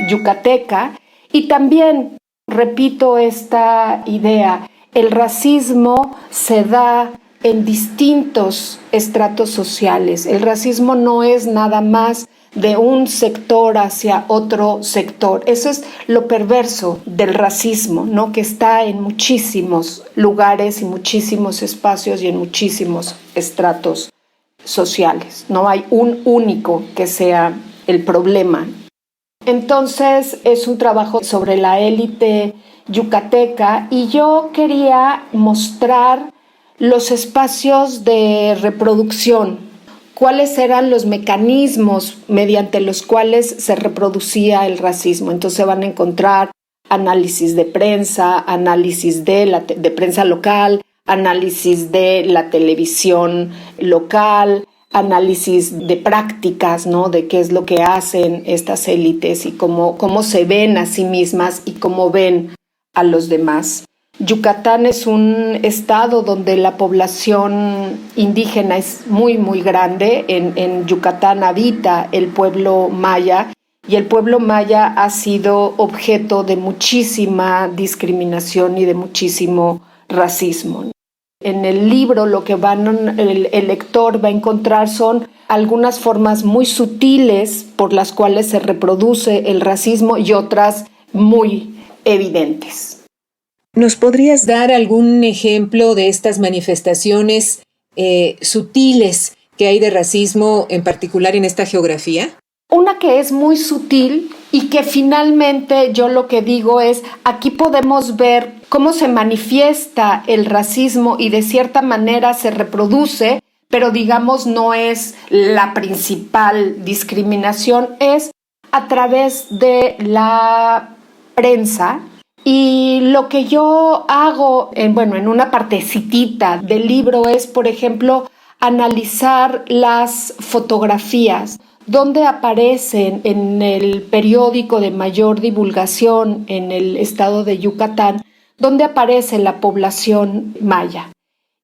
yucateca y también, repito esta idea, el racismo se da en distintos estratos sociales. El racismo no es nada más de un sector hacia otro sector. Eso es lo perverso del racismo, ¿no? Que está en muchísimos lugares y muchísimos espacios y en muchísimos estratos sociales. No hay un único que sea el problema. Entonces es un trabajo sobre la élite yucateca y yo quería mostrar los espacios de reproducción, cuáles eran los mecanismos mediante los cuales se reproducía el racismo. Entonces van a encontrar análisis de prensa, análisis de prensa local, análisis de la televisión local, análisis de prácticas, ¿no? De qué es lo que hacen estas élites y cómo se ven a sí mismas y cómo ven a los demás. Yucatán es un estado donde la población indígena es muy, muy grande. En Yucatán habita el pueblo maya y el pueblo maya ha sido objeto de muchísima discriminación y de muchísimo racismo. En el libro lo que el lector va a encontrar son algunas formas muy sutiles por las cuales se reproduce el racismo y otras muy evidentes. ¿Nos podrías dar algún ejemplo de estas manifestaciones sutiles que hay de racismo, en particular en esta geografía? Una que es muy sutil y que finalmente yo lo que digo es, aquí podemos ver cómo se manifiesta el racismo y de cierta manera se reproduce, pero digamos no es la principal discriminación, es a través de la prensa. Y lo que yo hago en una partecitita del libro es, por ejemplo, analizar las fotografías donde aparecen en el periódico de mayor divulgación en el estado de Yucatán, donde aparece la población maya.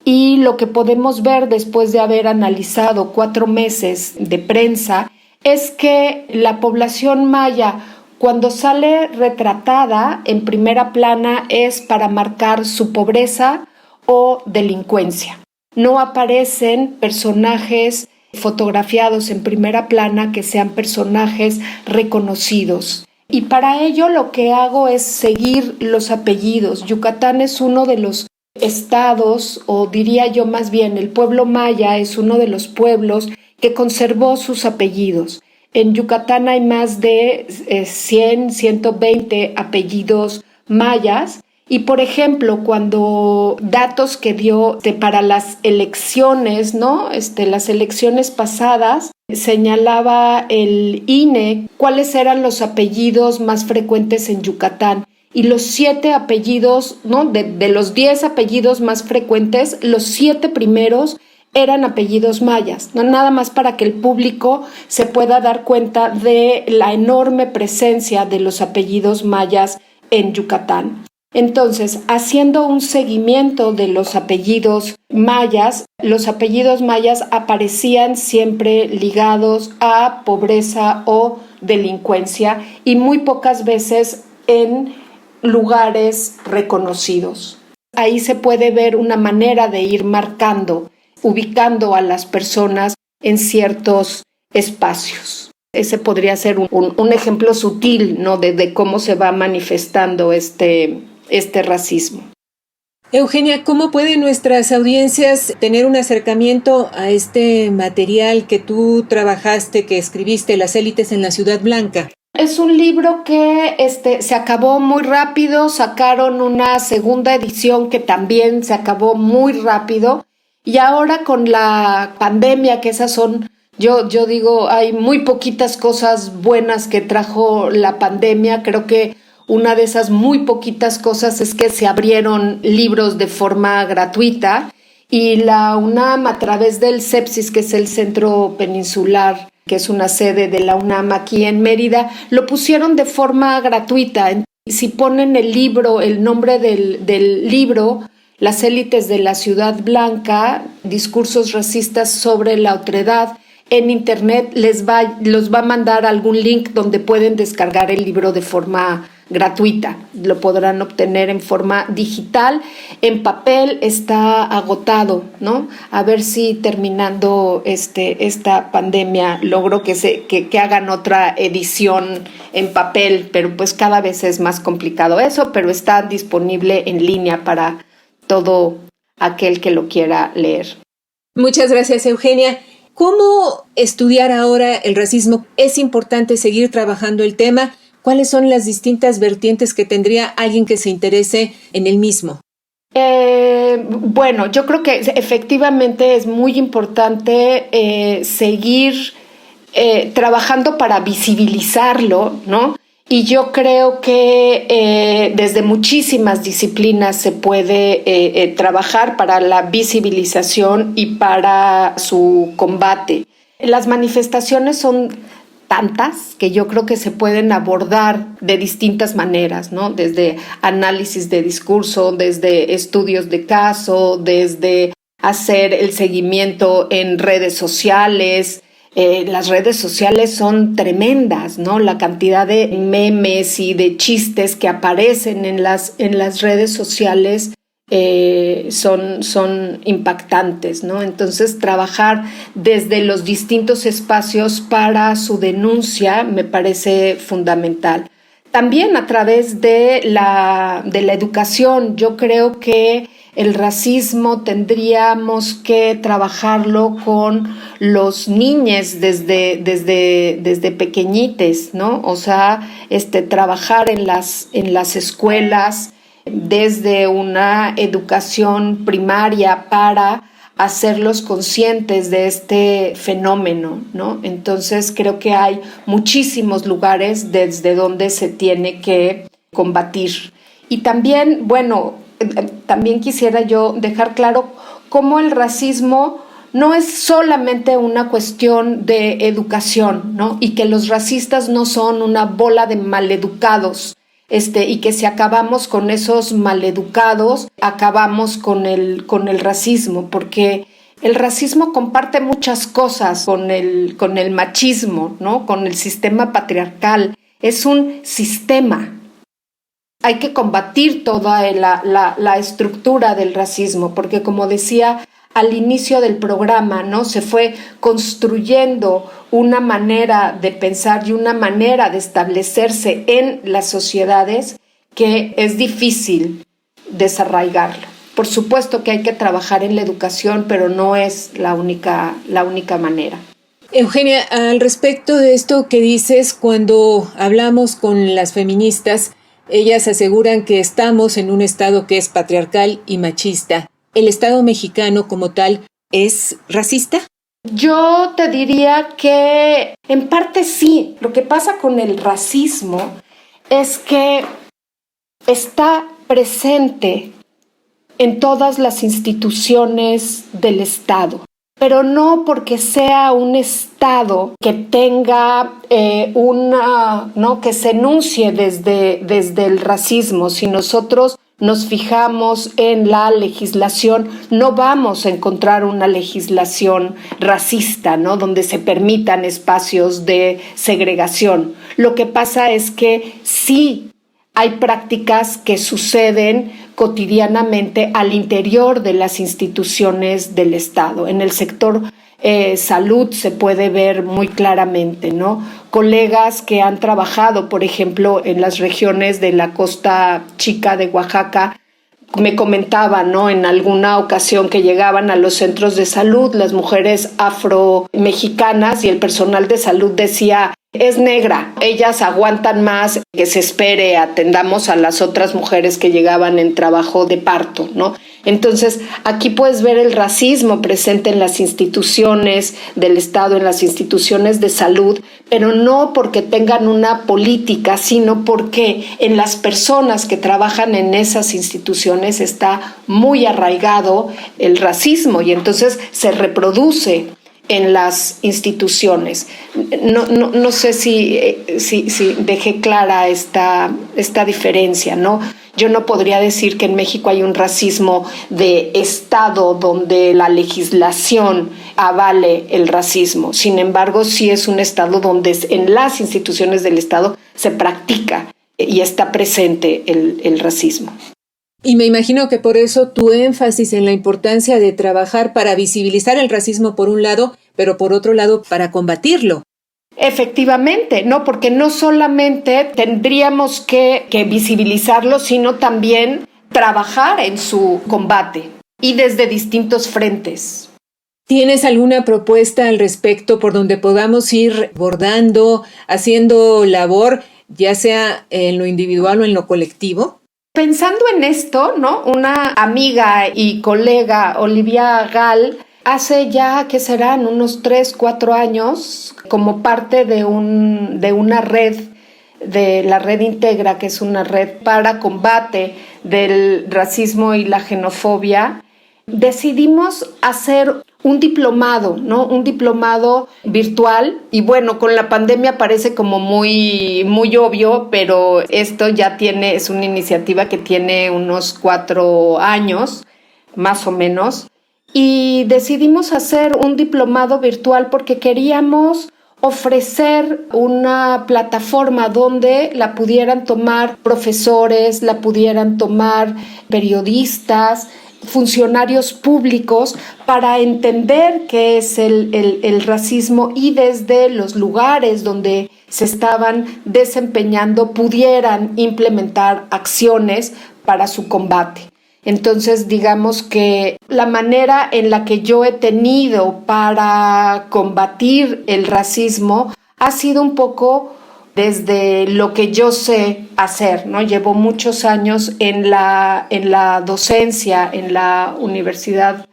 Y lo que podemos ver después de haber analizado 4 meses de prensa es que la población maya, cuando sale retratada en primera plana, es para marcar su pobreza o delincuencia. No aparecen personajes fotografiados en primera plana que sean personajes reconocidos. Y para ello lo que hago es seguir los apellidos. Yucatán es uno de los estados, o diría yo más bien, el pueblo maya es uno de los pueblos que conservó sus apellidos. En Yucatán hay más de 120 apellidos mayas. Y, por ejemplo, cuando datos que dio para las elecciones, ¿no? Las elecciones pasadas, señalaba el INE cuáles eran los apellidos más frecuentes en Yucatán. Y los 7 apellidos, ¿no? De los 10 apellidos más frecuentes, los 7 primeros eran apellidos mayas, ¿no? Nada más para que el público se pueda dar cuenta de la enorme presencia de los apellidos mayas en Yucatán. Entonces, haciendo un seguimiento de los apellidos mayas aparecían siempre ligados a pobreza o delincuencia y muy pocas veces en lugares reconocidos. Ahí se puede ver una manera de ir marcando, ubicando a las personas en ciertos espacios. Ese podría ser un ejemplo sutil, ¿no? de cómo se va manifestando este racismo. Eugenia, ¿cómo pueden nuestras audiencias tener un acercamiento a este material que tú trabajaste, que escribiste, Las élites en la Ciudad Blanca? Es un libro que se acabó muy rápido, sacaron una segunda edición que también se acabó muy rápido, y ahora con la pandemia, que esas son, yo digo, hay muy poquitas cosas buenas que trajo la pandemia. Creo que una de esas muy poquitas cosas es que se abrieron libros de forma gratuita, y la UNAM, a través del CEPSIS, que es el Centro Peninsular, que es una sede de la UNAM aquí en Mérida, lo pusieron de forma gratuita. Si ponen el nombre del libro, Las élites de la Ciudad Blanca, discursos racistas sobre la otredad, en internet los va a mandar algún link donde pueden descargar el libro de forma gratuita. Lo podrán obtener en forma digital. En papel está agotado, ¿no? A ver si terminando esta pandemia logro que hagan otra edición en papel, pero pues cada vez es más complicado eso, pero está disponible en línea para todo aquel que lo quiera leer. Muchas gracias, Eugenia. ¿Cómo estudiar ahora el racismo? ¿Es importante seguir trabajando el tema? ¿Cuáles son las distintas vertientes que tendría alguien que se interese en el mismo? Bueno, yo creo que efectivamente es muy importante seguir trabajando para visibilizarlo, ¿no? Y yo creo que desde muchísimas disciplinas se puede trabajar para la visibilización y para su combate. Las manifestaciones son tantas que yo creo que se pueden abordar de distintas maneras, ¿no? Desde análisis de discurso, desde estudios de caso, desde hacer el seguimiento en redes sociales. Las redes sociales son tremendas, ¿no? La cantidad de memes y de chistes que aparecen en las redes sociales son impactantes, ¿no? Entonces, trabajar desde los distintos espacios para su denuncia me parece fundamental. También a través de la educación, yo creo que el racismo tendríamos que trabajarlo con los niños desde pequeñites, ¿no? O sea, trabajar en las escuelas desde una educación primaria para hacerlos conscientes de este fenómeno, ¿no? Entonces creo que hay muchísimos lugares desde donde se tiene que combatir. Y también, bueno, también quisiera yo dejar claro cómo el racismo no es solamente una cuestión de educación, ¿no? Y que los racistas no son una bola de maleducados, y que si acabamos con esos maleducados, acabamos con el racismo, porque el racismo comparte muchas cosas con el machismo, ¿no? Con el sistema patriarcal. Es un sistema. Hay que combatir toda la estructura del racismo, porque como decía al inicio del programa, ¿no? Se fue construyendo una manera de pensar y una manera de establecerse en las sociedades que es difícil desarraigarlo. Por supuesto que hay que trabajar en la educación, pero no es la única manera. Eugenia, al respecto de esto que dices, cuando hablamos con las feministas, ellas aseguran que estamos en un estado que es patriarcal y machista. ¿El Estado mexicano como tal es racista? Yo te diría que en parte sí. Lo que pasa con el racismo es que está presente en todas las instituciones del Estado, pero no porque sea un Estado que tenga que se enuncie desde el racismo. Si nosotros nos fijamos en la legislación, no vamos a encontrar una legislación racista, ¿no? Donde se permitan espacios de segregación. Lo que pasa es que sí hay prácticas que suceden cotidianamente al interior de las instituciones del Estado. En el sector salud se puede ver muy claramente, ¿no? Colegas que han trabajado, por ejemplo, en las regiones de la Costa Chica de Oaxaca, me comentaban, ¿no?, en alguna ocasión que llegaban a los centros de salud las mujeres afro-mexicanas y el personal de salud decía: es negra, ellas aguantan más, que se espere, atendamos a las otras mujeres que llegaban en trabajo de parto, ¿no? Entonces, aquí puedes ver el racismo presente en las instituciones del Estado, en las instituciones de salud, pero no porque tengan una política, sino porque en las personas que trabajan en esas instituciones está muy arraigado el racismo y entonces se reproduce en las instituciones. No sé si dejé clara esta diferencia, ¿no? Yo no podría decir que en México hay un racismo de Estado donde la legislación avale el racismo. Sin embargo, sí es un Estado donde en las instituciones del Estado se practica y está presente el racismo. Y me imagino que por eso tu énfasis en la importancia de trabajar para visibilizar el racismo por un lado, pero por otro lado para combatirlo. Efectivamente, ¿no? Porque no solamente tendríamos que visibilizarlo, sino también trabajar en su combate y desde distintos frentes. ¿Tienes alguna propuesta al respecto por donde podamos ir abordando, haciendo labor, ya sea en lo individual o en lo colectivo? Pensando en esto, ¿no?, una amiga y colega, Olivia Gal, hace ya, ¿qué serán?, unos 3-4 años, como parte de una red, de la Red Integra, que es una red para combate del racismo y la xenofobia, decidimos hacer un diplomado, ¿no? Un diplomado virtual. Y bueno, con la pandemia parece como muy obvio, pero esto ya es una iniciativa que tiene unos 4 años, más o menos. Y decidimos hacer un diplomado virtual porque queríamos ofrecer una plataforma donde la pudieran tomar profesores, la pudieran tomar periodistas, funcionarios públicos, para entender qué es el racismo y desde los lugares donde se estaban desempeñando pudieran implementar acciones para su combate. Entonces, digamos que la manera en la que yo he tenido para combatir el racismo ha sido un poco desde lo que yo sé hacer, ¿no? Llevo muchos años en la docencia en la Universidad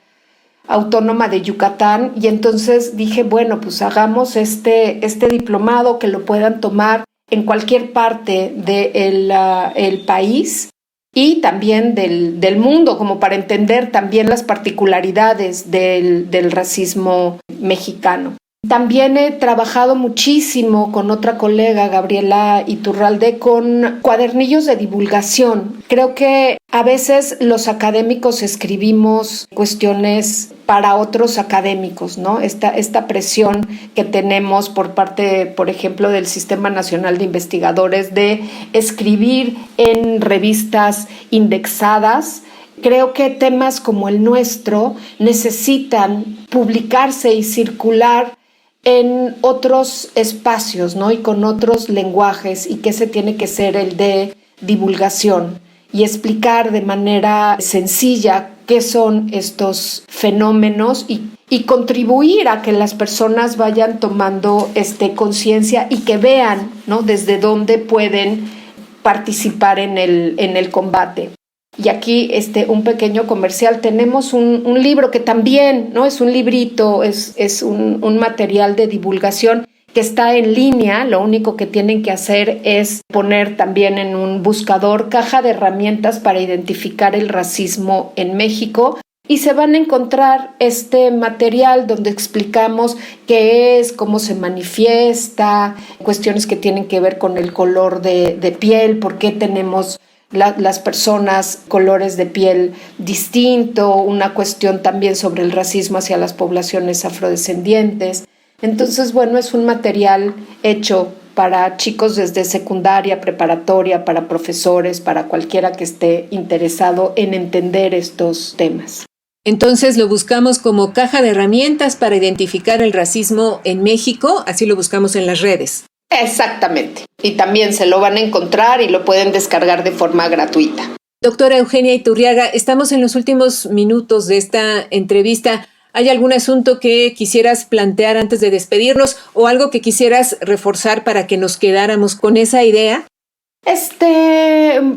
Autónoma de Yucatán y entonces dije, bueno, pues hagamos este diplomado que lo puedan tomar en cualquier parte del país y también del mundo, como para entender también las particularidades del racismo mexicano. También he trabajado muchísimo con otra colega, Gabriela Iturralde, con cuadernillos de divulgación. Creo que a veces los académicos escribimos cuestiones para otros académicos, ¿no? Esta presión que tenemos por parte, por ejemplo, del Sistema Nacional de Investigadores de escribir en revistas indexadas. Creo que temas como el nuestro necesitan publicarse y circular en otros espacios, ¿no? Y con otros lenguajes, y que ese tiene que ser el de divulgación y explicar de manera sencilla qué son estos fenómenos y contribuir a que las personas vayan tomando conciencia y que vean, ¿no?, desde dónde pueden participar en el combate. Y aquí un pequeño comercial. Tenemos un libro que también, ¿no?, es un librito, es un material de divulgación que está en línea. Lo único que tienen que hacer es poner también en un buscador caja de herramientas para identificar el racismo en México y se van a encontrar este material donde explicamos qué es, cómo se manifiesta, cuestiones que tienen que ver con el color de piel, por qué tenemos las personas colores de piel distinto, una cuestión también sobre el racismo hacia las poblaciones afrodescendientes. Entonces, bueno, es un material hecho para chicos desde secundaria, preparatoria, para profesores, para cualquiera que esté interesado en entender estos temas. Entonces lo buscamos como caja de herramientas para identificar el racismo en México, así lo buscamos en las redes. Exactamente. Y también se lo van a encontrar y lo pueden descargar de forma gratuita. Doctora Eugenia Iturriaga, estamos en los últimos minutos de esta entrevista. ¿Hay algún asunto que quisieras plantear antes de despedirnos o algo que quisieras reforzar para que nos quedáramos con esa idea?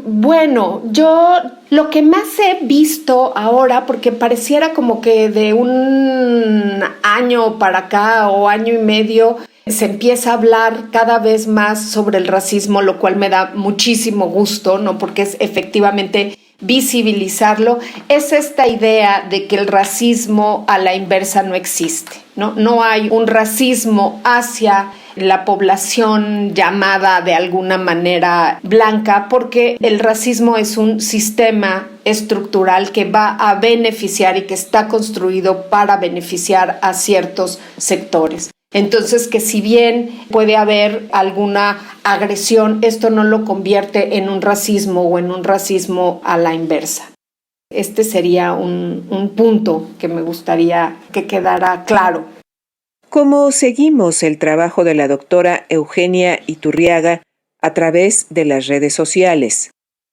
Bueno, yo lo que más he visto ahora, porque pareciera como que de un año para acá o año y medio se empieza a hablar cada vez más sobre el racismo, lo cual me da muchísimo gusto, ¿no? Porque es efectivamente visibilizarlo, es esta idea de que el racismo a la inversa no existe, ¿no? No hay un racismo hacia la población llamada de alguna manera blanca, porque el racismo es un sistema estructural que va a beneficiar y que está construido para beneficiar a ciertos sectores. Entonces, que si bien puede haber alguna agresión, esto no lo convierte en un racismo o en un racismo a la inversa. Este sería un punto que me gustaría que quedara claro. ¿Cómo seguimos el trabajo de la doctora Eugenia Iturriaga a través de las redes sociales?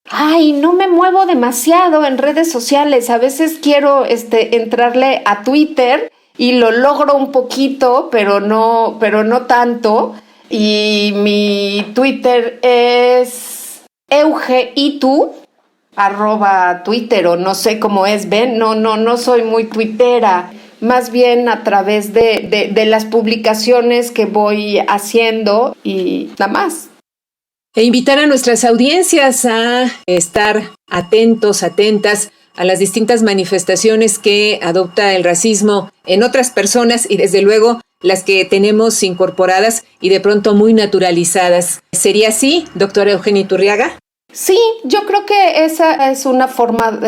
No me muevo demasiado en redes sociales. A veces quiero entrarle a Twitter y lo logro un poquito, pero no tanto. Y mi Twitter es eugeitu, @Twitter, o no sé cómo es, ¿ven? No soy muy tuitera. Más bien a través de las publicaciones que voy haciendo y nada más. E invitar a nuestras audiencias a estar atentas a las distintas manifestaciones que adopta el racismo en otras personas y desde luego las que tenemos incorporadas y de pronto muy naturalizadas. ¿Sería así, doctora Eugenia Iturriaga? Sí, yo creo que esa es una forma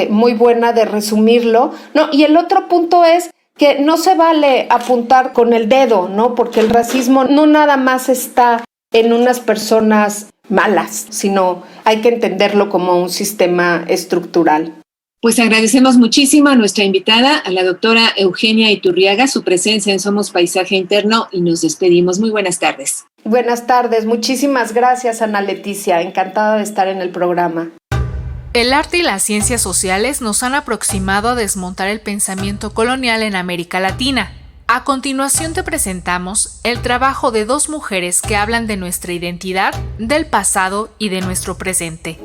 muy buena de resumirlo, ¿no? Y el otro punto es que no se vale apuntar con el dedo, ¿no? Porque el racismo no nada más está en unas personas malas, sino hay que entenderlo como un sistema estructural. Pues agradecemos muchísimo a nuestra invitada, a la doctora Eugenia Iturriaga, su presencia en Somos Paisaje Interno y nos despedimos. Muy buenas tardes. Buenas tardes, muchísimas gracias, Ana Leticia, encantada de estar en el programa. El arte y las ciencias sociales nos han aproximado a desmontar el pensamiento colonial en América Latina. A continuación te presentamos el trabajo de dos mujeres que hablan de nuestra identidad, del pasado y de nuestro presente.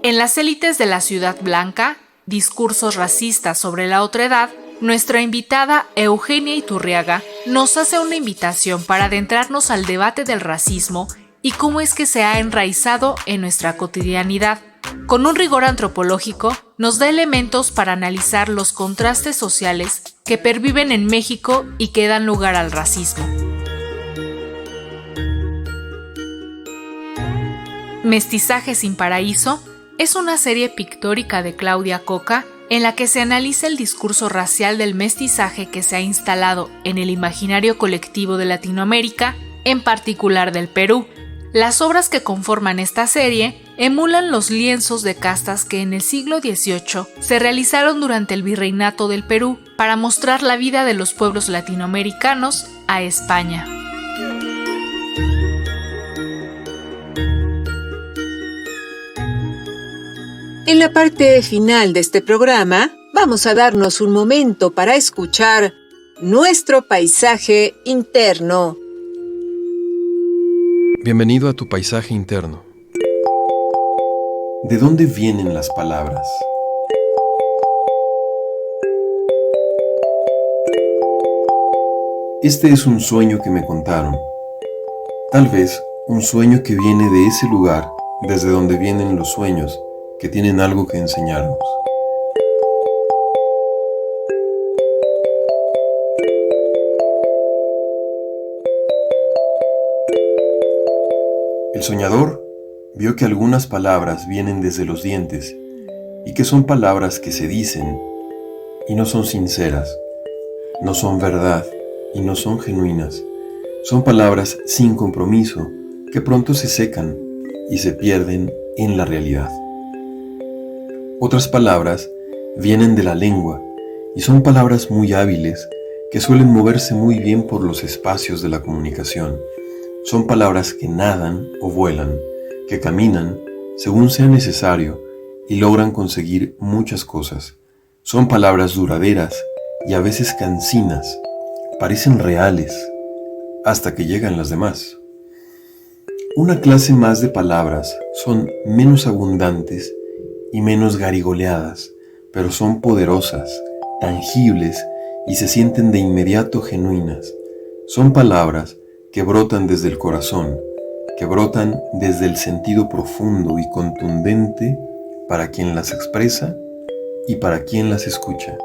En las élites de la Ciudad Blanca, discursos racistas sobre la otredad, nuestra invitada Eugenia Iturriaga nos hace una invitación para adentrarnos al debate del racismo y cómo es que se ha enraizado en nuestra cotidianidad. Con un rigor antropológico, nos da elementos para analizar los contrastes sociales que perviven en México y que dan lugar al racismo. Mestizaje sin paraíso es una serie pictórica de Claudia Coca en la que se analiza el discurso racial del mestizaje que se ha instalado en el imaginario colectivo de Latinoamérica, en particular del Perú. Las obras que conforman esta serie emulan los lienzos de castas que en el siglo XVIII se realizaron durante el virreinato del Perú para mostrar la vida de los pueblos latinoamericanos a España. En la parte final de este programa, vamos a darnos un momento para escuchar nuestro paisaje interno. Bienvenido a tu paisaje interno. ¿De dónde vienen las palabras? Este es un sueño que me contaron. Tal vez un sueño que viene de ese lugar desde donde vienen los sueños que tienen algo que enseñarnos. El soñador vio que algunas palabras vienen desde los dientes y que son palabras que se dicen y no son sinceras, no son verdad y no son genuinas. Son palabras sin compromiso que pronto se secan y se pierden en la realidad. Otras palabras vienen de la lengua y son palabras muy hábiles que suelen moverse muy bien por los espacios de la comunicación. Son palabras que nadan o vuelan, que caminan según sea necesario y logran conseguir muchas cosas. Son palabras duraderas y a veces cansinas, parecen reales, hasta que llegan las demás. Una clase más de palabras son menos abundantes y menos garigoleadas, pero son poderosas, tangibles y se sienten de inmediato genuinas. Son palabras que brotan desde el corazón, que brotan desde el sentido profundo y contundente para quien las expresa y para quien las escucha.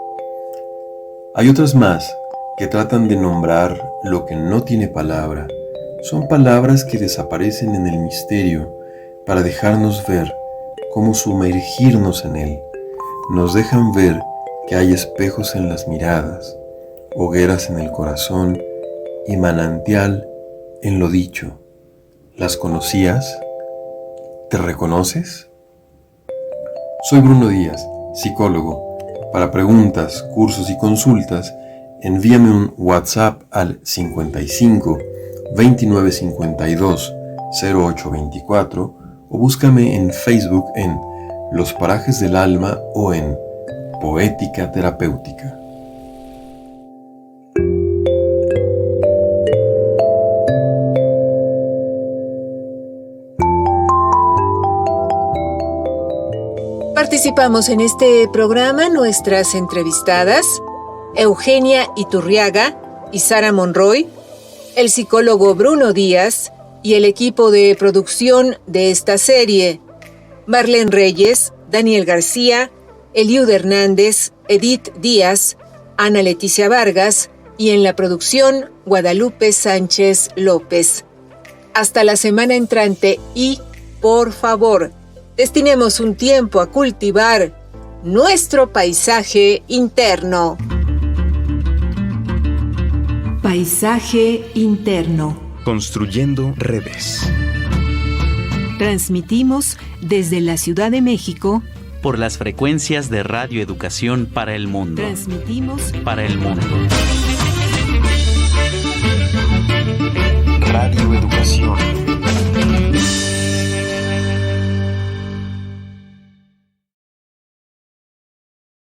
Hay otras más que tratan de nombrar lo que no tiene palabra. Son palabras que desaparecen en el misterio para dejarnos ver cómo sumergirnos en él. Nos dejan ver que hay espejos en las miradas, hogueras en el corazón y manantial en lo dicho. ¿Las conocías? ¿Te reconoces? Soy Bruno Díaz, psicólogo. Para preguntas, cursos y consultas, envíame un WhatsApp al 55 29 52 08 24 o búscame en Facebook en Los Parajes del Alma o en Poética Terapéutica. Participamos en este programa nuestras entrevistadas Eugenia Iturriaga y Sara Monroy, el psicólogo Bruno Díaz y el equipo de producción de esta serie, Marlene Reyes, Daniel García, Eliud Hernández, Edith Díaz, Ana Leticia Vargas y en la producción Guadalupe Sánchez López. Hasta la semana entrante y, por favor, destinemos un tiempo a cultivar nuestro paisaje interno. Paisaje interno. Construyendo redes. Transmitimos desde la Ciudad de México por las frecuencias de Radio Educación para el Mundo. Transmitimos para el mundo. Radio Educación.